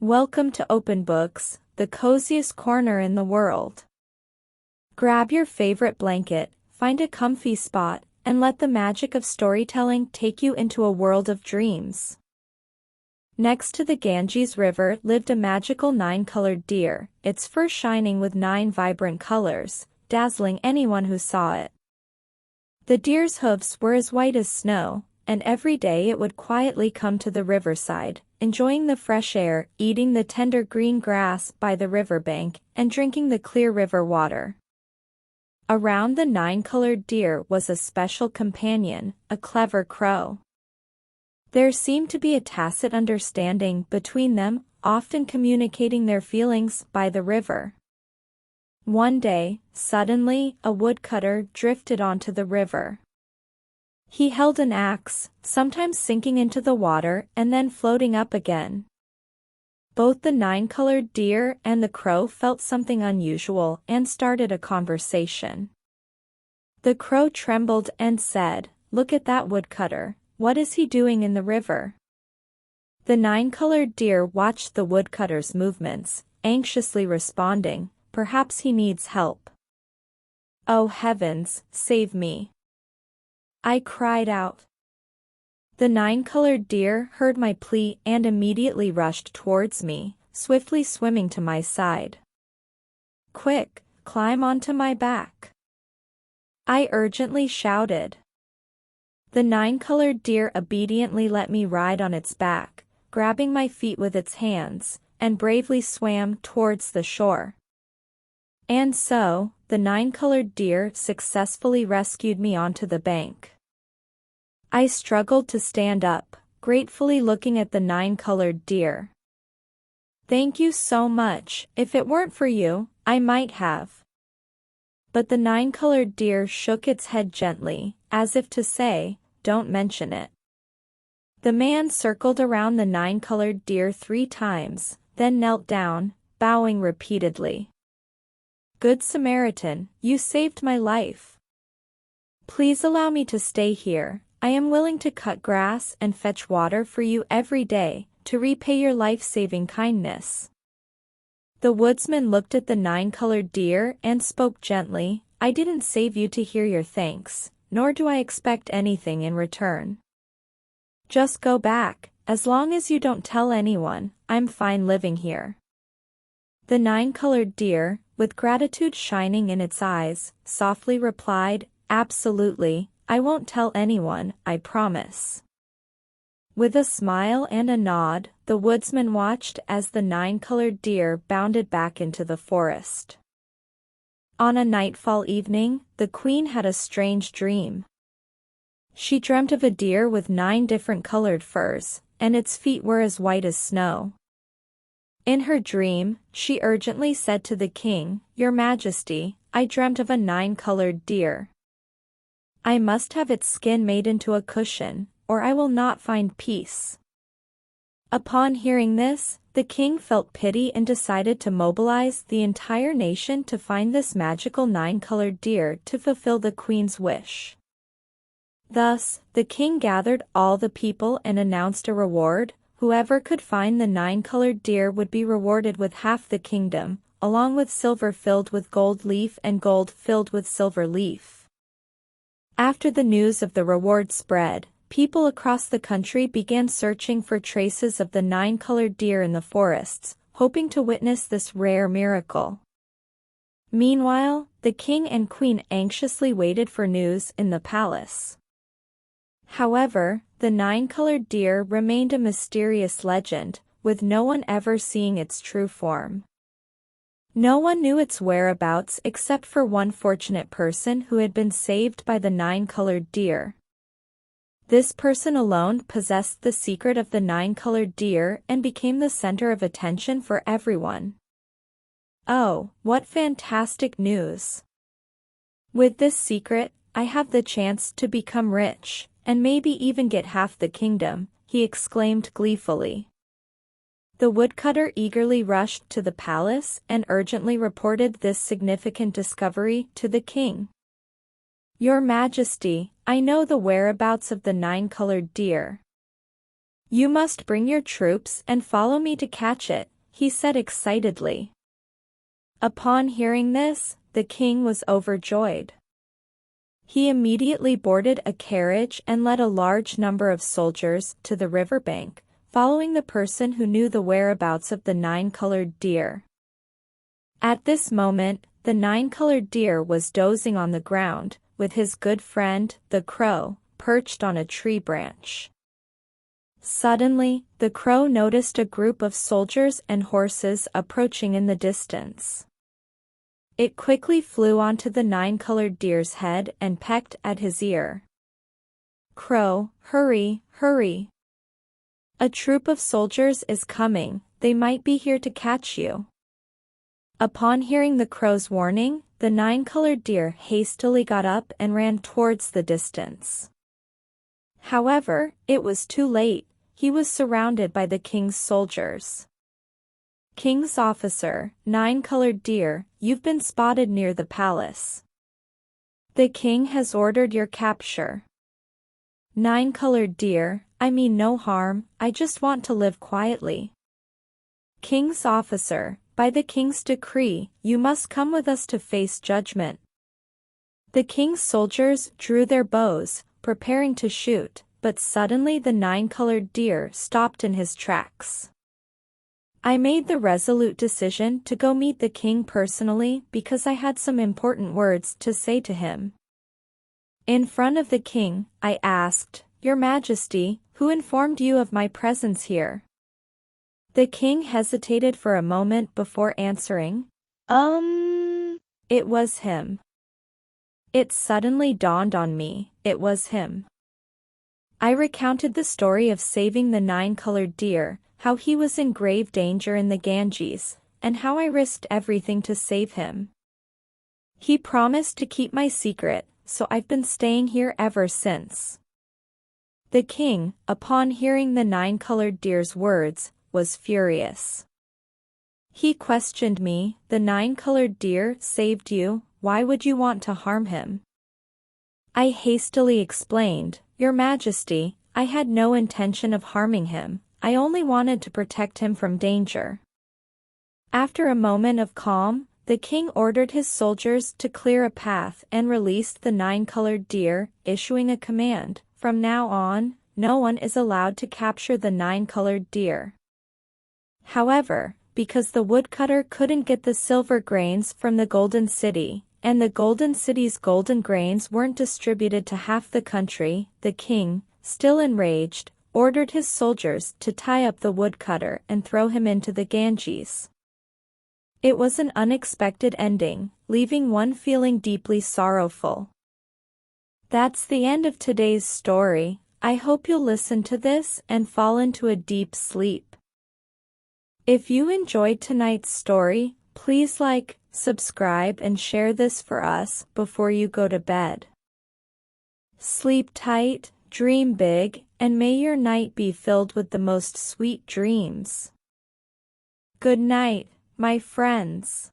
Welcome to Open Books, the coziest corner in the world. Grab your favorite blanket, find a comfy spot, and let the magic of storytelling take you into a world of dreams. Next to the Ganges River lived a magical 9-colored deer, its fur shining with 9 vibrant colors, dazzling anyone who saw it. The deer's hooves were as white as snow, and every day it would quietly come to the riverside, enjoying the fresh air, eating the tender green grass by the riverbank, and drinking the clear river water. Around the 9-colored deer was a special companion, a clever crow. There seemed to be a tacit understanding between them, often communicating their feelings by the river. One day, suddenly, a woodcutter drifted onto the river. He held an axe, sometimes sinking into the water and then floating up again. Both the 9-colored deer and the crow felt something unusual and started a conversation. The crow trembled and said, "Look at that woodcutter, what is he doing in the river?" The 9-colored deer watched the woodcutter's movements, anxiously responding, "Perhaps he needs help." "Oh heavens, save me!" I cried out. The 9-colored deer heard my plea and immediately rushed towards me, swiftly swimming to my side. "Quick, climb onto my back!" I urgently shouted. The 9-colored deer obediently let me ride on its back, grabbing my feet with its hands, and bravely swam towards the shore. And so, the 9-colored deer successfully rescued me onto the bank. I struggled to stand up, gratefully looking at the 9-colored deer. "Thank you so much, if it weren't for you, I might have." But the 9-colored deer shook its head gently, as if to say, "Don't mention it." The man circled around the 9-colored deer 3 times, then knelt down, bowing repeatedly. "Good Samaritan, you saved my life. Please allow me to stay here. I am willing to cut grass and fetch water for you every day, to repay your life-saving kindness." The woodsman looked at the 9-colored deer and spoke gently, "I didn't save you to hear your thanks, nor do I expect anything in return. Just go back, as long as you don't tell anyone, I'm fine living here." The 9-colored deer, with gratitude shining in its eyes, softly replied, "Absolutely, I won't tell anyone, I promise." With a smile and a nod, the woodsman watched as the 9-colored deer bounded back into the forest. On a nightfall evening, the queen had a strange dream. She dreamt of a deer with 9 different colored furs, and its feet were as white as snow. In her dream, she urgently said to the king, "Your Majesty, I dreamt of a 9-colored deer. I must have its skin made into a cushion, or I will not find peace." Upon hearing this, the king felt pity and decided to mobilize the entire nation to find this magical 9-colored deer to fulfill the queen's wish. Thus, the king gathered all the people and announced a reward. Whoever could find the 9-colored deer would be rewarded with half the kingdom, along with silver filled with gold leaf and gold filled with silver leaf. After the news of the reward spread, people across the country began searching for traces of the 9-colored deer in the forests, hoping to witness this rare miracle. Meanwhile, the king and queen anxiously waited for news in the palace. However, the 9-colored deer remained a mysterious legend, with no one ever seeing its true form. No one knew its whereabouts except for one fortunate person who had been saved by the 9-colored deer. This person alone possessed the secret of the 9-colored deer and became the center of attention for everyone. Oh, what fantastic news! With this secret, I have the chance to become rich, and maybe even get half the kingdom, he exclaimed gleefully. The woodcutter eagerly rushed to the palace and urgently reported this significant discovery to the king. "Your Majesty, I know the whereabouts of the 9-colored deer. You must bring your troops and follow me to catch it, he said excitedly. Upon hearing this, the king was overjoyed. He immediately boarded a carriage and led a large number of soldiers to the riverbank, following the person who knew the whereabouts of the nine-colored deer. At this moment, the nine-colored deer was dozing on the ground, with his good friend, the crow, perched on a tree branch. Suddenly, the crow noticed a group of soldiers and horses approaching in the distance. It quickly flew onto the nine-colored deer's head and pecked at his ear. "Crow, hurry, hurry! A troop of soldiers is coming, they might be here to catch you." Upon hearing the crow's warning, the nine-colored deer hastily got up and ran towards the distance. However, it was too late, he was surrounded by the king's soldiers. "King's officer, nine-colored deer, you've been spotted near the palace. The king has ordered your capture." "Nine-colored deer, I mean no harm, I just want to live quietly." "King's officer, by the king's decree, you must come with us to face judgment." The king's soldiers drew their bows, preparing to shoot, but suddenly the nine-colored deer stopped in his tracks. "I made the resolute decision to go meet the king personally because I had some important words to say to him. In front of the king, I asked, 'Your Majesty, who informed you of my presence here?' The king hesitated for a moment before answering, It was him." It suddenly dawned on me, it was him. I recounted the story of saving the nine-colored deer, how he was in grave danger in the Ganges, and how I risked everything to save him. He promised to keep my secret, so I've been staying here ever since. The king, upon hearing the nine-colored deer's words, was furious. He questioned me, "The nine-colored deer saved you, why would you want to harm him?" I hastily explained, "Your Majesty, I had no intention of harming him, I only wanted to protect him from danger." After a moment of calm, the king ordered his soldiers to clear a path and released the nine-colored deer, issuing a command, "From now on, no one is allowed to capture the nine-colored deer." However, because the woodcutter couldn't get the silver grains from the Golden City, and the Golden City's golden grains weren't distributed to half the country, the king, still enraged, ordered his soldiers to tie up the woodcutter and throw him into the Ganges. It was an unexpected ending, leaving one feeling deeply sorrowful. That's the end of today's story. I hope you'll listen to this and fall into a deep sleep. If you enjoyed tonight's story, please like, subscribe and share this for us before you go to bed. Sleep tight, dream big, and may your night be filled with the most sweet dreams. Good night, my friends.